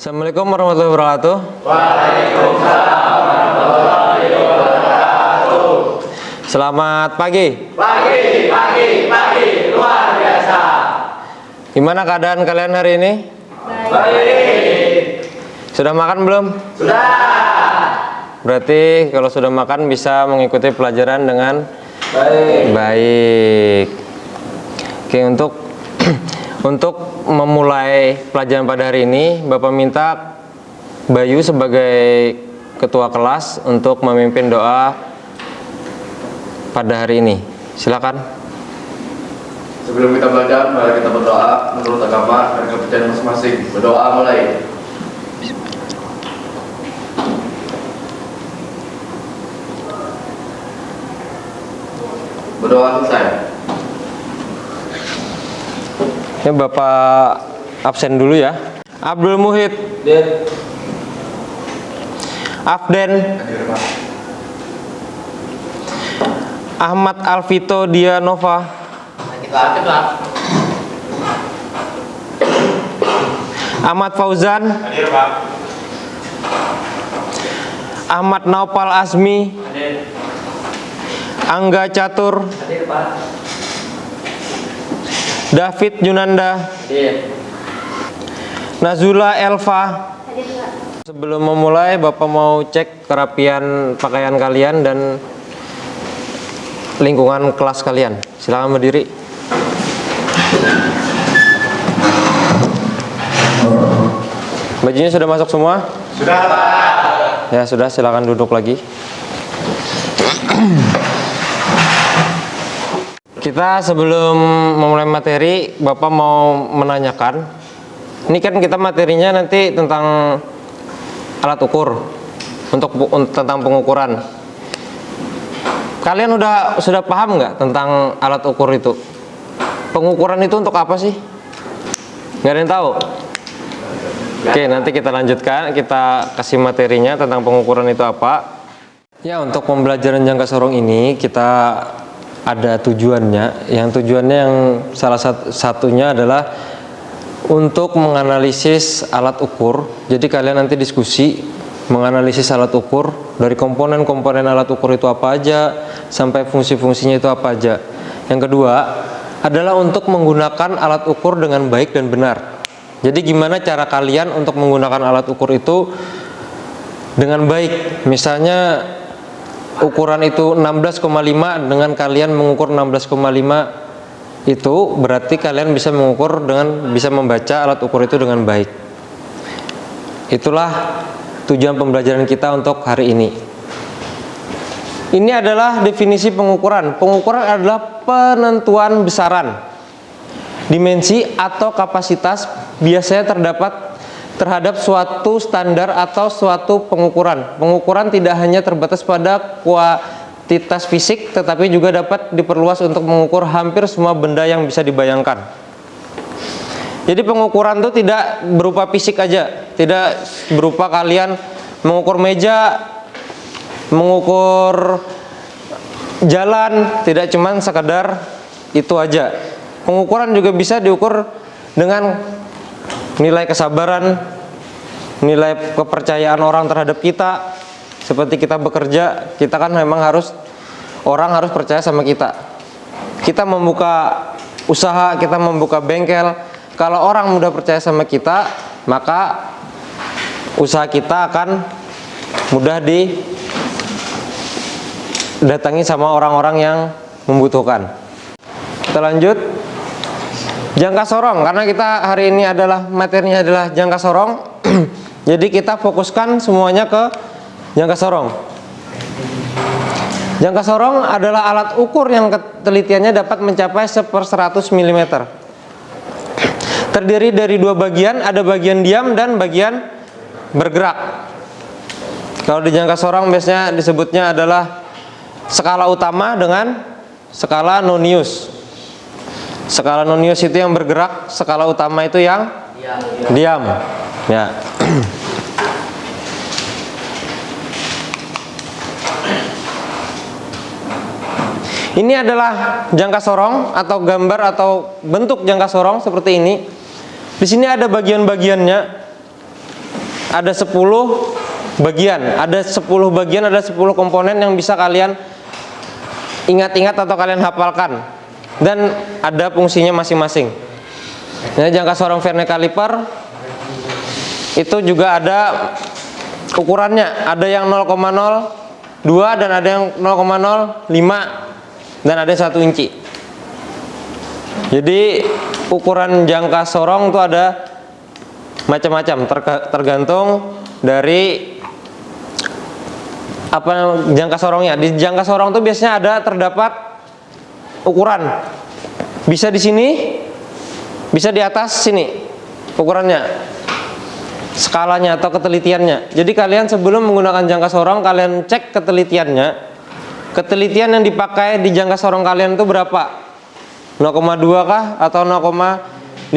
Assalamualaikum warahmatullahi wabarakatuh. Waalaikumsalam warahmatullahi wabarakatuh. Selamat pagi. Pagi, luar biasa. Gimana keadaan kalian hari ini? Baik. Sudah makan belum? Sudah. Berarti kalau sudah makan bisa mengikuti pelajaran dengan baik. Oke, untuk memulai pelajaran pada hari ini, Bapak minta Bayu sebagai ketua kelas untuk memimpin doa pada hari ini. Silakan. Sebelum kita belajar, mari kita berdoa menurut agama dan kepercayaan masing-masing. Berdoa mulai. Berdoa selesai. Ini Bapak absen dulu ya. Abdul Muhid, Afden, Hadir, Pak. Ahmad Alvito Dianova, Ahmad Fauzan, Hadir, Pak. Ahmad Naupal Azmi, Hadir. Angga Catur, Hadir, Pak. David Junanda, Hadir. Nazula Elva. Sebelum memulai, Bapak mau cek kerapian pakaian kalian dan lingkungan kelas kalian. Silakan berdiri. Bajunya sudah masuk semua? Sudah, Pak. Ya sudah, silakan duduk lagi. Kita sebelum memulai materi, Bapak mau menanyakan. Ini kan kita materinya nanti tentang alat ukur, tentang pengukuran. Kalian sudah paham nggak tentang alat ukur itu? Pengukuran itu untuk apa sih? Nggak ada yang tahu? Oke, nanti kita lanjutkan. Kita kasih materinya tentang pengukuran itu apa. Ya, untuk pembelajaran jangka sorong ini kita ada tujuannya. Yang tujuannya yang salah satunya adalah untuk menganalisis alat ukur. Jadi kalian nanti diskusi menganalisis alat ukur dari komponen-komponen alat ukur itu apa aja sampai fungsi-fungsinya itu apa aja. Yang kedua adalah untuk menggunakan alat ukur dengan baik dan benar. Jadi gimana cara kalian untuk menggunakan alat ukur itu dengan baik. Misalnya ukuran itu 16,5 dengan kalian mengukur 16,5 itu berarti kalian bisa mengukur bisa membaca alat ukur itu dengan baik. Itulah tujuan pembelajaran kita untuk hari ini. Ini adalah definisi pengukuran. Pengukuran adalah penentuan besaran, dimensi atau kapasitas biasanya terhadap suatu standar atau suatu pengukuran. Pengukuran tidak hanya terbatas pada kuantitas fisik, tetapi juga dapat diperluas untuk mengukur hampir semua benda yang bisa dibayangkan. Jadi pengukuran itu tidak berupa fisik aja, tidak berupa kalian mengukur meja, mengukur jalan, tidak cuman sekadar itu aja. Pengukuran juga bisa diukur dengan nilai kesabaran, nilai kepercayaan orang terhadap kita. Seperti kita bekerja, kita kan memang orang harus percaya sama kita. Kita membuka usaha, kita membuka bengkel. Kalau orang mudah percaya sama kita, maka usaha kita akan mudah didatangi sama orang-orang yang membutuhkan. Kita lanjut. Jangka sorong, karena kita hari ini materinya adalah jangka sorong. Jadi kita fokuskan semuanya ke jangka sorong. Jangka sorong adalah alat ukur yang ketelitiannya dapat mencapai 1/100 mm. Terdiri dari dua bagian, ada bagian diam dan bagian bergerak. Kalau di jangka sorong biasanya disebutnya adalah skala utama dengan skala nonius. Skala nonius itu yang bergerak, skala utama itu yang diam. Ya. Ini adalah jangka sorong atau gambar atau bentuk jangka sorong seperti ini. Di sini ada bagian-bagiannya. ada 10 bagian, ada 10 bagian, ada 10 komponen yang bisa kalian ingat-ingat atau kalian hafalkan, dan ada fungsinya masing-masing. Nah, jangka sorong vernier caliper itu juga ada ukurannya, ada yang 0,02 dan ada yang 0,05 dan ada 1 inci. Jadi ukuran jangka sorong itu ada macam-macam, tergantung dari apa jangka sorongnya. Di jangka sorong itu biasanya ada terdapat ukuran, bisa di sini, bisa di atas sini ukurannya, skalanya atau ketelitiannya. Jadi kalian sebelum menggunakan jangka sorong, kalian cek ketelitiannya. Ketelitian yang dipakai di jangka sorong kalian itu berapa? 0,2 kah atau 0,5?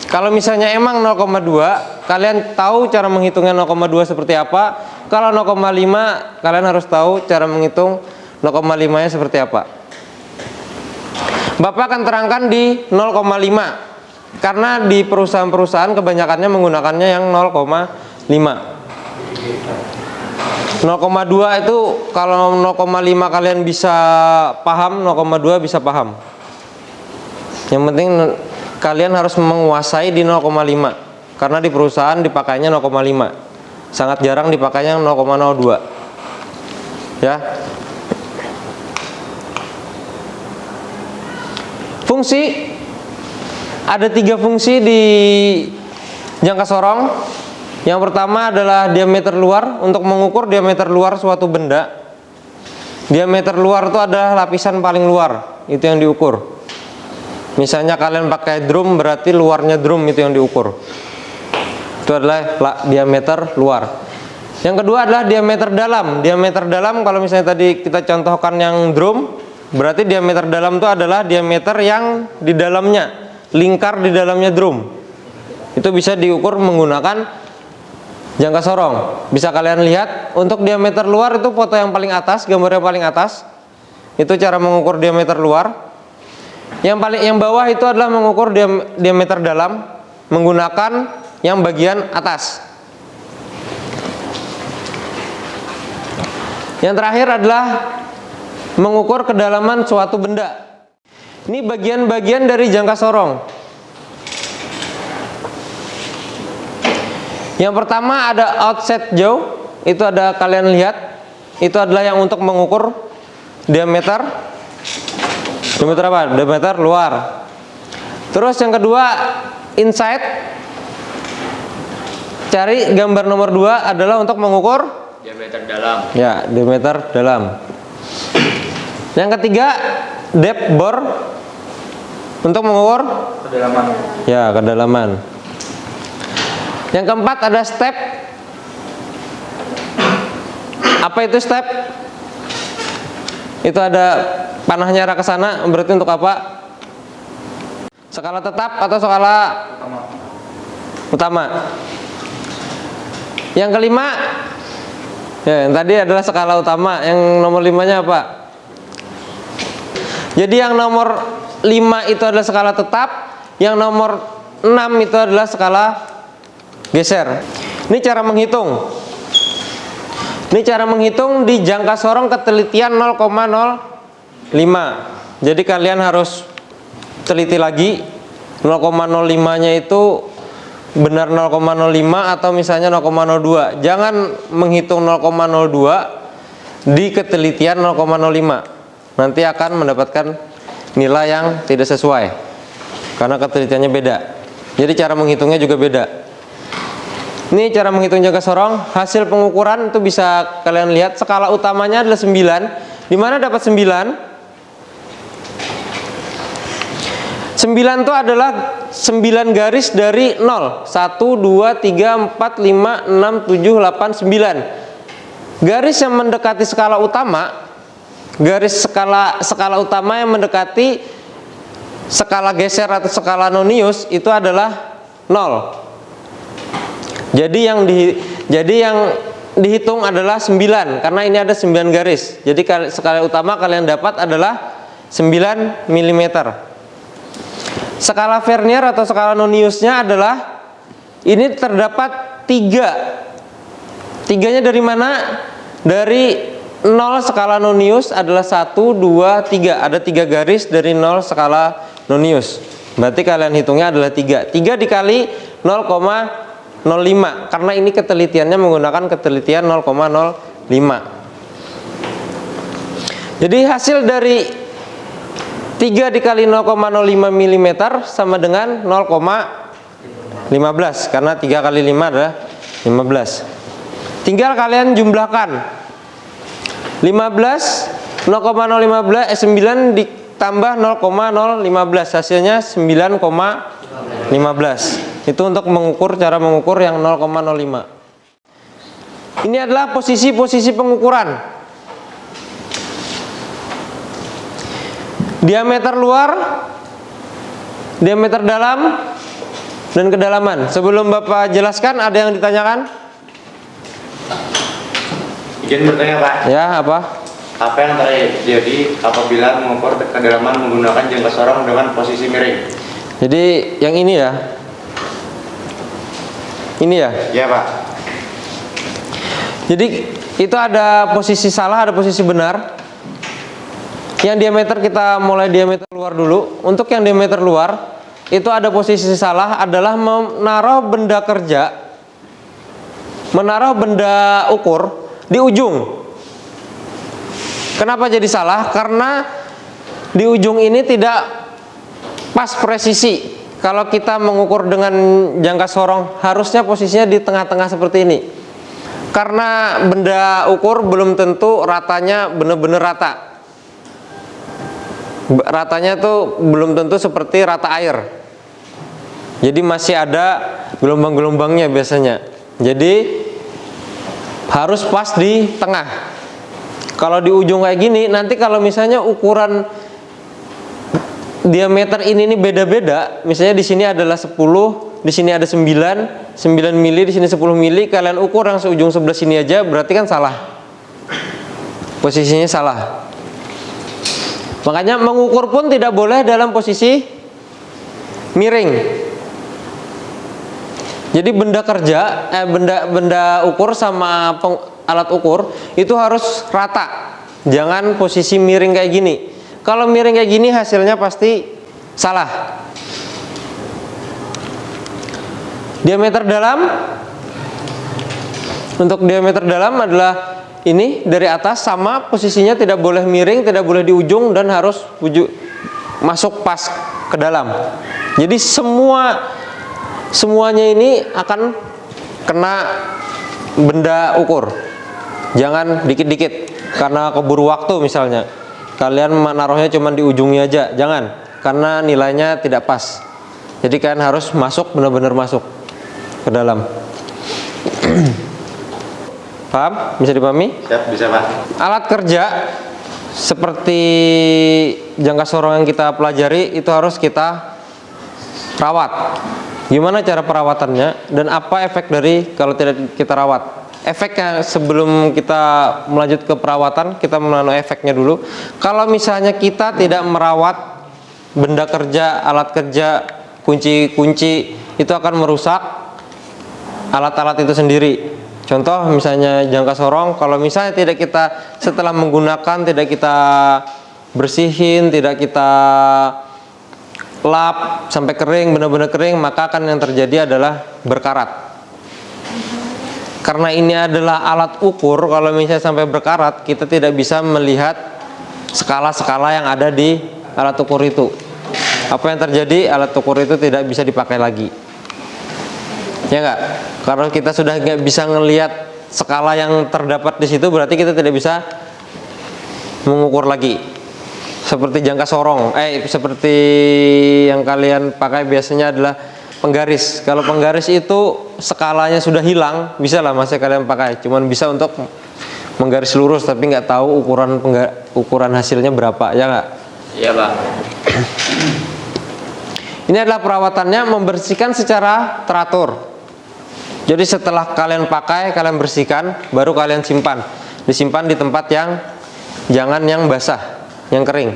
Kalau misalnya emang 0,2, kalian tahu cara menghitungnya 0,2 seperti apa. Kalau 0,5, kalian harus tahu cara menghitung 0,5-nya seperti apa. Bapak akan terangkan di 0,5 karena di perusahaan-perusahaan kebanyakannya menggunakannya yang 0,5. 0,2 itu kalau 0,5 kalian bisa paham, 0,2 bisa paham. Yang penting kalian harus menguasai di 0,5 karena di perusahaan dipakainya 0,5. Sangat jarang dipakainya 0,02. Ya. Fungsi, ada 3 fungsi di jangka sorong. Yang pertama adalah diameter luar, untuk mengukur diameter luar suatu benda. Diameter luar itu adalah lapisan paling luar, itu yang diukur. Misalnya kalian pakai drum, berarti luarnya drum itu yang diukur. Itu adalah diameter luar. Yang kedua adalah diameter dalam. Diameter dalam, kalau misalnya tadi kita contohkan yang drum, berarti diameter dalam itu adalah diameter yang di dalamnya, lingkar di dalamnya drum. Itu bisa diukur menggunakan jangka sorong. Bisa kalian lihat untuk diameter luar itu foto yang paling atas, gambarnya paling atas. Itu cara mengukur diameter luar. Yang bawah itu adalah mengukur diameter dalam menggunakan yang bagian atas. Yang terakhir adalah mengukur kedalaman suatu benda. Ini bagian-bagian dari jangka sorong. Yang pertama ada outset jaw, itu ada kalian lihat, itu adalah yang untuk mengukur diameter. Diameter apa? Diameter luar. Terus yang kedua inside. Cari gambar nomor 2 adalah untuk mengukur Diameter dalam. ya, diameter dalam. Yang ketiga depth bore, untuk mengukur Kedalaman. ya, kedalaman. Yang keempat ada step. Apa itu step? Itu ada panahnya arah ke sana, berarti untuk apa? Skala tetap atau skala utama. Yang kelima, ya, yang tadi adalah skala utama. Yang nomor 5-nya apa? Jadi yang nomor 5 itu adalah skala tetap, yang nomor 6 itu adalah skala geser. Ini cara menghitung. Ini cara menghitung di jangka sorong ketelitian 0,05. Jadi kalian harus teliti lagi 0,05-nya itu benar 0,05 atau misalnya 0,02. Jangan menghitung 0,02 di ketelitian 0,05. Nanti akan mendapatkan nilai yang tidak sesuai karena ketelitiannya beda. Jadi cara menghitungnya juga beda. Ini cara menghitung jangka sorong. Hasil pengukuran itu bisa kalian lihat. Skala utamanya adalah 9. Di mana dapat 9? 9 itu adalah 9 garis dari 0. 1, 2, 3, 4, 5, 6, 7, 8, 9. Garis yang mendekati skala utama, garis skala utama yang mendekati skala geser atau skala nonius itu adalah 0. Jadi yang dihitung adalah 9 karena ini ada 9 garis. Jadi skala utama kalian dapat adalah 9 mm. Skala vernier atau skala noniusnya adalah ini terdapat 3. 3-nya dari mana? Dari 0 skala nonius adalah 1, 2, 3. Ada 3 garis dari 0 skala nonius. Berarti kalian hitungnya adalah 3. 3 dikali 0,05. Karena ini ketelitiannya menggunakan ketelitian 0,05. Jadi hasil dari 3 dikali 0,05 mm sama dengan 0,15. Karena 3 kali 5 adalah 15. Tinggal kalian jumlahkan 9 ditambah 0,015, hasilnya 9,15. Itu untuk mengukur, cara mengukur yang 0,05. Ini adalah posisi-posisi pengukuran. Diameter luar, diameter dalam, dan kedalaman. Sebelum Bapak jelaskan, ada yang ditanyakan? Izin bertanya Pak. Ya, apa? Apa yang terjadi apabila mengukur kedalaman menggunakan jangka sorong dengan posisi miring? Jadi yang ini ya. Ini ya. Ya Pak. Jadi itu ada posisi salah, ada posisi benar. Yang diameter kita mulai diameter luar dulu. Untuk yang diameter luar itu ada posisi salah adalah menaruh benda kerja, menaruh benda ukur di ujung. Kenapa jadi salah? Karena di ujung ini tidak pas presisi. Kalau kita mengukur dengan jangka sorong, harusnya posisinya di tengah-tengah seperti ini. Karena benda ukur belum tentu ratanya benar-benar rata. Ratanya tuh belum tentu seperti rata air. Jadi masih ada gelombang-gelombangnya biasanya. Jadi harus pas di tengah. Kalau di ujung kayak gini, nanti kalau misalnya ukuran diameter ini beda-beda, misalnya di sini adalah 10, di sini ada 9 mili, di sini 10 mili, kalian ukur yang seujung sebelah sini aja, berarti kan salah. Posisinya salah. Makanya mengukur pun tidak boleh dalam posisi miring. Jadi benda kerja, benda ukur sama alat ukur itu harus rata. Jangan posisi miring kayak gini. Kalau miring kayak gini hasilnya pasti salah. Diameter dalam. Untuk diameter dalam adalah ini dari atas sama, posisinya tidak boleh miring, tidak boleh di ujung, dan harus masuk pas ke dalam. Jadi semuanya ini akan kena benda ukur. Jangan dikit-dikit karena keburu waktu misalnya. Kalian naruhnya cuma di ujungnya aja, jangan, karena nilainya tidak pas. Jadi kalian harus masuk, benar-benar masuk ke dalam. Paham? Bisa dipahami? Siap, bisa Pak. Alat kerja seperti jangka sorong yang kita pelajari itu harus kita rawat. Gimana cara perawatannya dan apa efek dari kalau tidak kita rawat? Efeknya sebelum kita melanjut ke perawatan, kita mengenai efeknya dulu. Kalau misalnya kita tidak merawat benda kerja, alat kerja, kunci-kunci, itu akan merusak alat-alat itu sendiri. Contoh misalnya jangka sorong, kalau misalnya tidak kita setelah menggunakan tidak kita bersihin, tidak kita lap sampai kering, benar-benar kering, maka akan yang terjadi adalah berkarat. Karena ini adalah alat ukur, kalau misalnya sampai berkarat, kita tidak bisa melihat skala-skala yang ada di alat ukur itu. Apa yang terjadi? Alat ukur itu tidak bisa dipakai lagi. Ya enggak? Kalau kita sudah nggak bisa ngelihat skala yang terdapat di situ, berarti kita tidak bisa mengukur lagi. Seperti jangka sorong, seperti yang kalian pakai biasanya adalah penggaris. Kalau penggaris itu skalanya sudah hilang, bisa lah masih kalian pakai. Cuman bisa untuk menggaris lurus, tapi nggak tahu ukuran hasilnya berapa, ya nggak? Iya Pak. Ini adalah perawatannya, membersihkan secara teratur. Jadi setelah kalian pakai, kalian bersihkan, baru kalian simpan. Disimpan di tempat yang jangan yang basah, yang kering.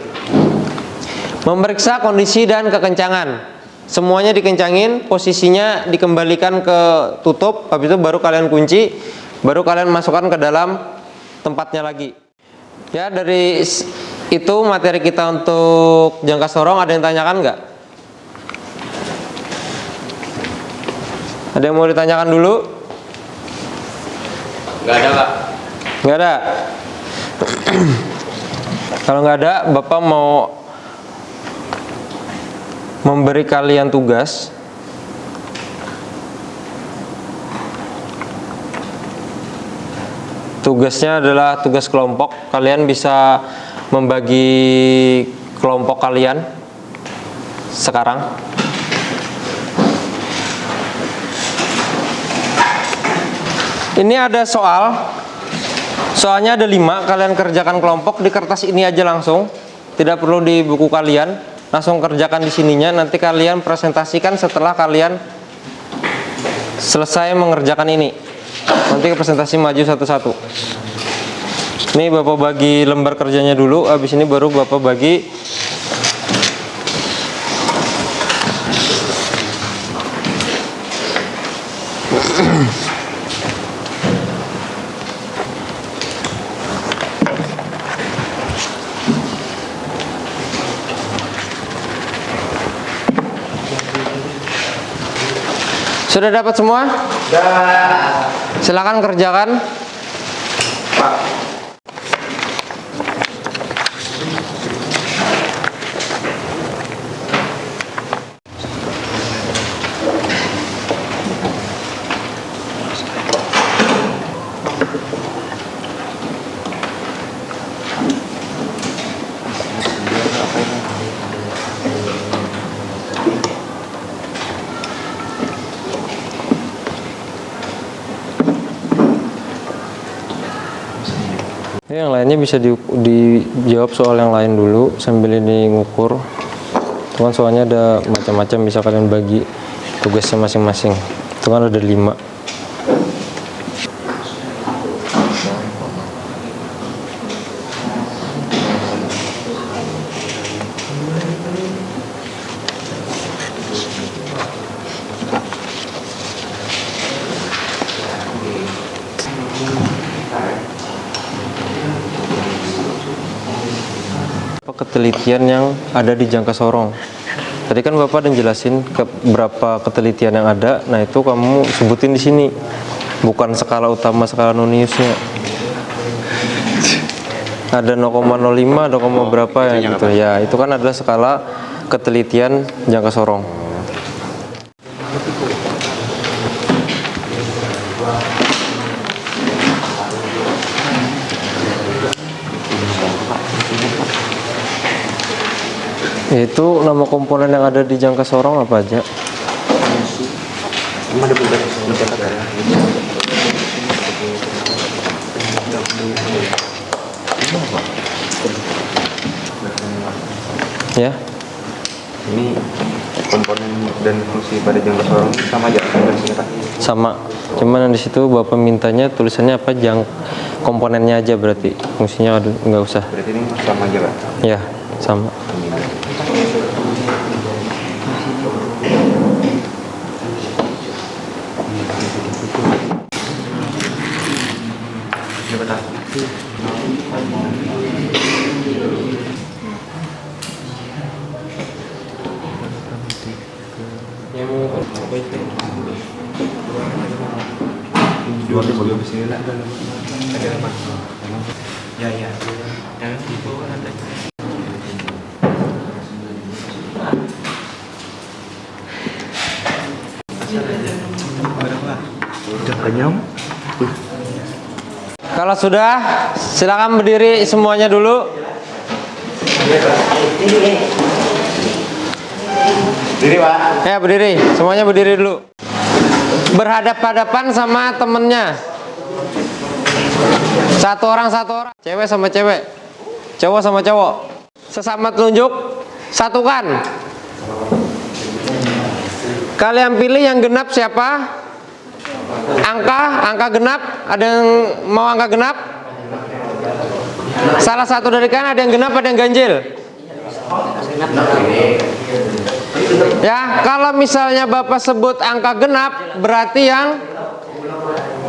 Memeriksa kondisi dan kekencangan. semuanya dikencangin, posisinya dikembalikan ke tutup, habis itu baru kalian kunci, baru kalian masukkan ke dalam tempatnya lagi. Ya, dari itu materi kita untuk jangka sorong. Ada yang tanyakan nggak? Ada yang mau ditanyakan dulu? Nggak ada, Pak. Nggak ada. Kalau nggak ada, Bapak mau memberi kalian tugas. Tugasnya adalah tugas kelompok. Kalian bisa membagi kelompok kalian sekarang. Ini ada soal. Soalnya ada 5. Kalian kerjakan kelompok di kertas ini aja langsung. Tidak perlu di buku kalian. Langsung kerjakan di sininya. Nanti kalian presentasikan setelah kalian selesai mengerjakan ini. Nanti presentasi maju satu-satu. Ini Bapak bagi lembar kerjanya dulu. Habis ini baru Bapak bagi Sudah dapat semua? Sudah. Silakan kerjakan. Pak. Yang lainnya bisa dijawab soal yang lain dulu sambil ini ngukur. Cuman soalnya ada macam-macam, bisa kalian bagi tugasnya masing-masing. Itu kan ada 5. Ketelitian yang ada di jangka sorong. Tadi kan Bapak udah jelasin berapa ketelitian yang ada. Nah, itu kamu sebutin di sini. Bukan skala utama, skala noniusnya. Ada 0,05, ada berapa ya gitu. Ya, itu kan adalah skala ketelitian jangka sorong. Itu nama komponen yang ada di jangka sorong apa aja? Ya. Ini komponen dan fungsi pada jangka sorong sama aja dari sini, Pak? Sama. Cuman di situ Bapak mintanya tulisannya apa? Komponennya aja berarti. Fungsinya nggak usah. Berarti ini sama aja, Pak? Ya, sama. Kalau sudah, silakan berdiri semuanya dulu. Diri, Pak. Ya, berdiri. Semuanya berdiri dulu. Berhadap-hadapan sama temennya. Satu orang. Cewek sama cewek. Cowok sama cowok. Sesama telunjuk, satukan. Kalian pilih yang genap siapa? Angka genap. Ada yang mau angka genap? Salah satu dari kalian ada yang genap, ada yang ganjil. Ya, kalau misalnya Bapak sebut angka genap, berarti yang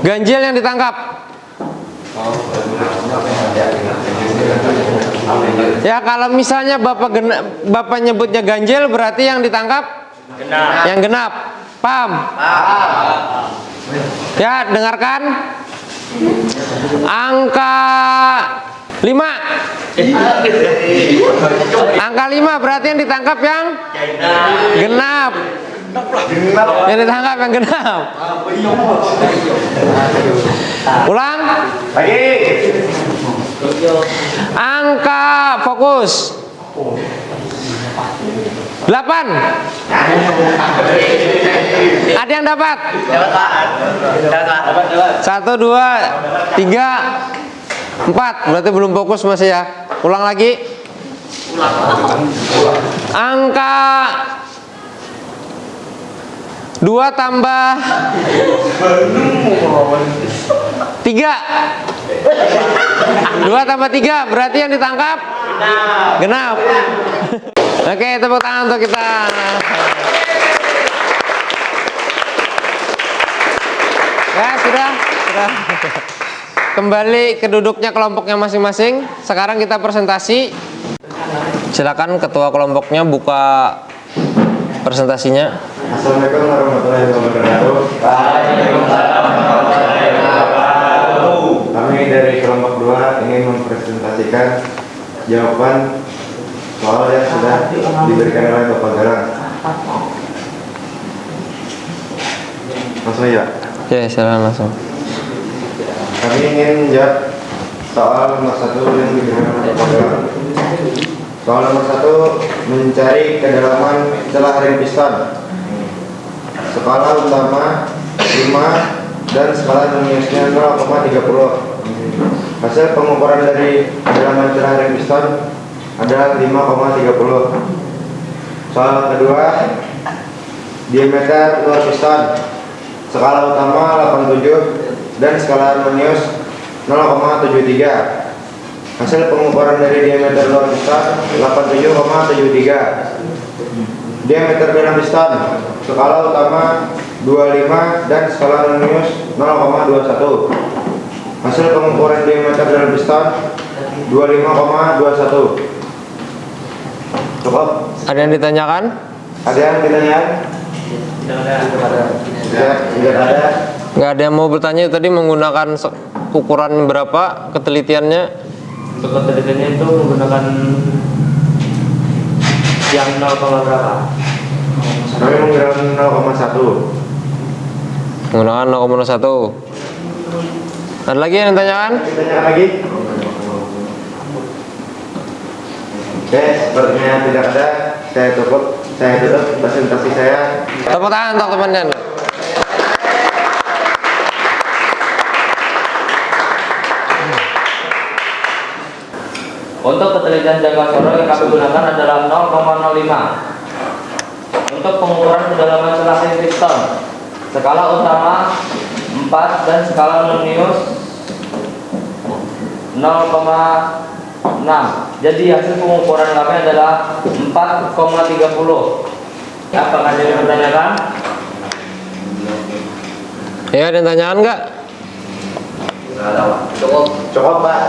ganjil yang ditangkap. Ya, kalau misalnya Bapak nyebutnya ganjil, berarti yang ditangkap yang genap. Paham? Ya, dengarkan. Angka 5. Angka 5 berarti yang ditangkap yang genap. Yang ditangkap yang genap. Ulang. Lagi. Angka fokus 8. Ada yang dapat? 1, 2, 3, 4. Berarti belum fokus masih ya. Ulang lagi. Angka 2 tambah 3. 2 tambah 3 berarti yang ditangkap genap. Oke, tepuk tangan untuk kita. Ya, sudah. Kembali ke duduknya kelompoknya masing-masing. Sekarang kita presentasi. Silakan ketua kelompoknya buka presentasinya. Assalamualaikum warahmatullahi wabarakatuh. Kami dari kelompok 2 ingin mempresentasikan jawaban soal yang sudah diberikan oleh Bapak Garang. Langsung ya. Oke, silakan langsung. Kami ingin menjawab soal nomor 1 yang diberikan oleh Bapak Garang. Soal nomor 1, mencari kedalaman celah ring piston. Skala utama 5 dan skala rumusnya 0,30. Hasil pengukuran dari kedalaman celah ring piston adalah 5,30. Soal kedua, diameter luar piston. Skala utama 87 dan skala rumus 0,73. Hasil pengukuran dari diameter luar piston 87,73. Diameter dalam piston, skala utama 25 dan skala rumus 0,21. Hasil pengukuran diameter dalam piston 25,21. Cukup? Ada yang ditanyakan? Ada yang ditanyakan? Tidak ada. Nggak ada yang mau bertanya tadi menggunakan ukuran berapa ketelitiannya? Untuk ketelitiannya itu menggunakan yang 0, berapa? Kami menggunakan 0,1. Menggunakan 0,1. Ada lagi yang ditanyakan? Ditanyakan lagi? Oke, sepertinya tidak ada. Saya tutup presentasi saya. Tepuk tangan untuk temannya. Untuk ketelitian jangka soro yang kami gunakan adalah 0,05. Untuk pengukuran kedalaman celah ring piston, skala utama 4 dan skala rumus 0,6. Jadi hasil pengukuran kami adalah 4,30. Apakah ada yang bertanyakan? Ya, ada yang tanyakan nggak? Cukup, Pak.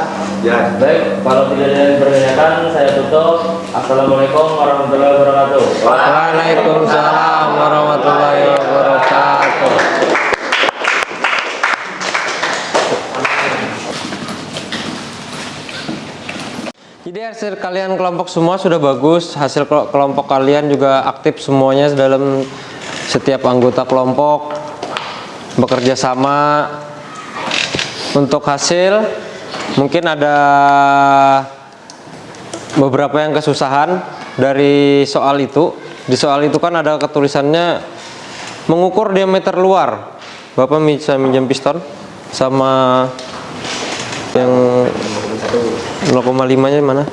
Ya. Baik, kalau tidak ada yang bertanyakan, saya tutup. Assalamualaikum warahmatullahi wabarakatuh. Waalaikumsalam warahmatullahi wabarakatuh. Jadi hasil kalian kelompok semua sudah bagus. Hasil kelompok kalian juga aktif semuanya dalam setiap anggota kelompok bekerja sama. Untuk hasil mungkin ada beberapa yang kesusahan dari soal itu. Di soal itu kan ada ketulisannya mengukur diameter luar. Bapak bisa minjam piston sama yang 0,5 nya mana?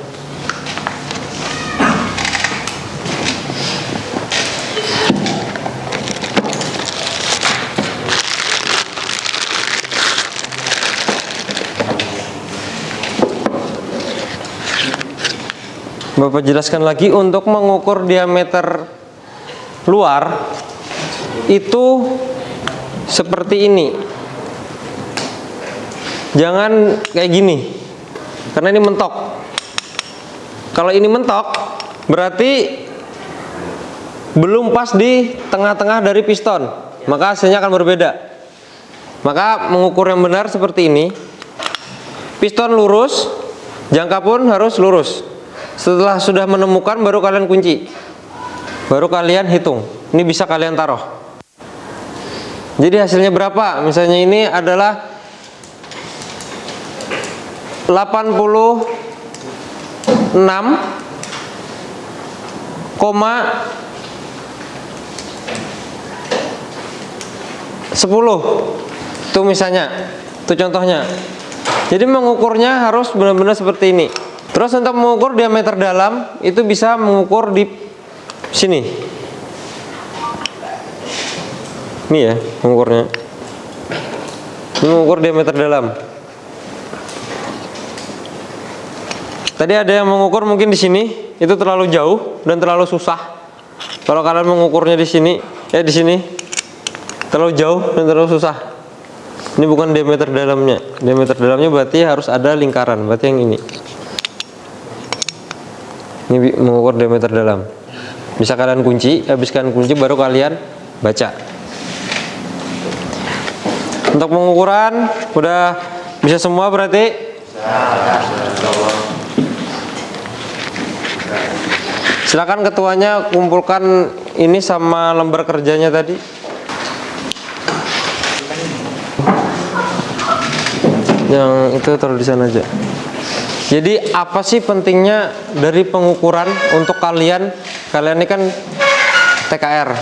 Bapak jelaskan lagi untuk mengukur diameter luar itu seperti ini. Jangan kayak gini, karena ini mentok. Kalau ini mentok, berarti belum pas di tengah-tengah dari piston, maka hasilnya akan berbeda. Maka mengukur yang benar seperti ini. Piston lurus, jangka pun harus lurus. Setelah sudah menemukan, baru kalian kunci, baru kalian hitung. Ini bisa kalian taruh. Jadi hasilnya berapa? Misalnya ini adalah 86,10 itu misalnya, itu contohnya. Jadi mengukurnya harus benar-benar seperti ini. Terus untuk mengukur diameter dalam itu bisa mengukur di sini. Ini ya mengukurnya. Ini mengukur diameter dalam. Tadi ada yang mengukur mungkin di sini, itu terlalu jauh dan terlalu susah. Kalau kalian mengukurnya di sini, di sini terlalu jauh dan terlalu susah. Ini bukan diameter dalamnya. Diameter dalamnya berarti harus ada lingkaran, berarti yang ini. Ini mengukur diameter dalam. Bisa kalian kunci, habis kalian kunci baru kalian baca. Untuk pengukuran udah bisa semua berarti? Silakan ketuanya kumpulkan ini sama lembar kerjanya tadi. Yang itu taruh di sana aja. Jadi apa sih pentingnya dari pengukuran untuk kalian? Kalian ini kan TKR,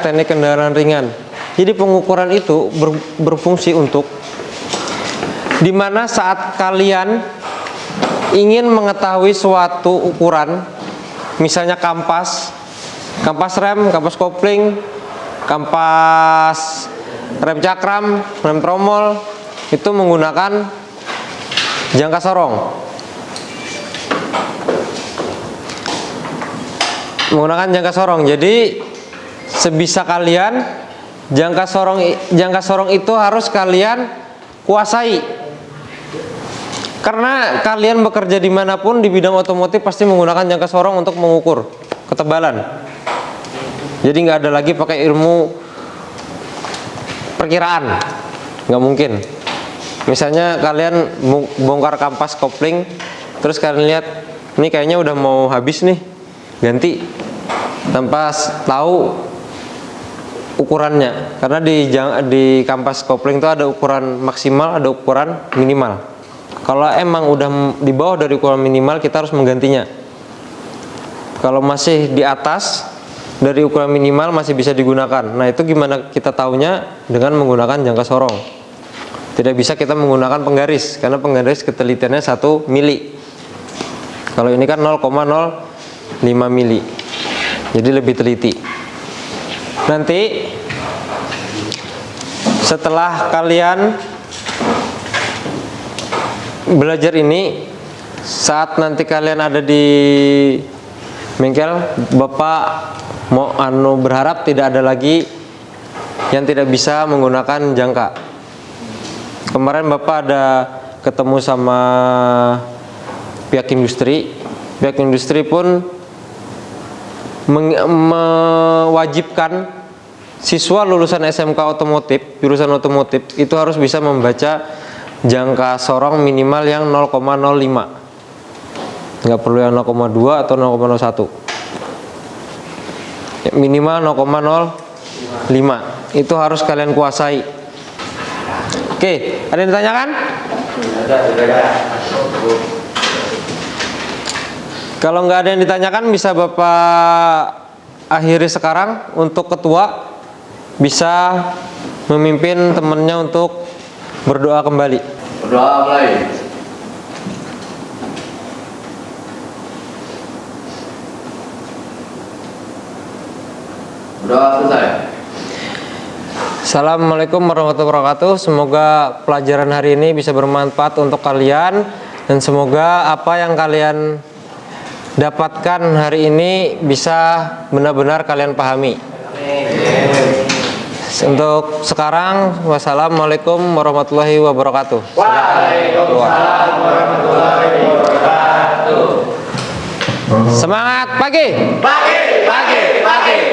teknik kendaraan ringan. Jadi pengukuran itu berfungsi untuk dimana saat kalian ingin mengetahui suatu ukuran, misalnya kampas rem, kampas kopling, kampas rem cakram, rem tromol, itu menggunakan jangka sorong. Menggunakan jangka sorong. Jadi sebisa kalian jangka sorong itu harus kalian kuasai. Karena kalian bekerja dimanapun di bidang otomotif pasti menggunakan jangka sorong untuk mengukur ketebalan. Jadi nggak ada lagi pakai ilmu perkiraan, nggak mungkin. Misalnya kalian bongkar kampas kopling, terus kalian lihat ini kayaknya udah mau habis nih, ganti tanpa tahu ukurannya. Karena di kampas kopling itu ada ukuran maksimal, ada ukuran minimal. Kalau emang udah di bawah dari ukuran minimal, kita harus menggantinya. Kalau masih di atas dari ukuran minimal masih bisa digunakan. Nah itu gimana kita taunya? Dengan menggunakan jangka sorong. Tidak bisa kita menggunakan penggaris, karena penggaris ketelitiannya 1 mili. Kalau ini kan 0,05 mili. Jadi lebih teliti. Nanti setelah kalian belajar ini, saat nanti kalian ada di bengkel, Bapak mau berharap tidak ada lagi yang tidak bisa menggunakan jangka. Kemarin Bapak ada ketemu sama pihak industri pun mewajibkan siswa lulusan SMK otomotif, jurusan otomotif itu harus bisa membaca jangka sorong minimal yang 0,05. Nggak perlu yang 0,2 atau 0,01. Minimal 0,05. Itu harus kalian kuasai. Oke, ada yang ditanyakan? Kalau nggak ada yang ditanyakan, bisa Bapak akhiri sekarang. Untuk ketua bisa memimpin temennya untuk berdoa kembali. Berdoa mulai. Berdoa selesai. Assalamualaikum warahmatullahi wabarakatuh. Semoga pelajaran hari ini bisa bermanfaat untuk kalian, dan semoga apa yang kalian dapatkan hari ini bisa benar-benar kalian pahami. Untuk sekarang, wassalamualaikum warahmatullahi wabarakatuh. Waalaikumsalam warahmatullahi wabarakatuh. Semangat pagi. Pagi, pagi, pagi.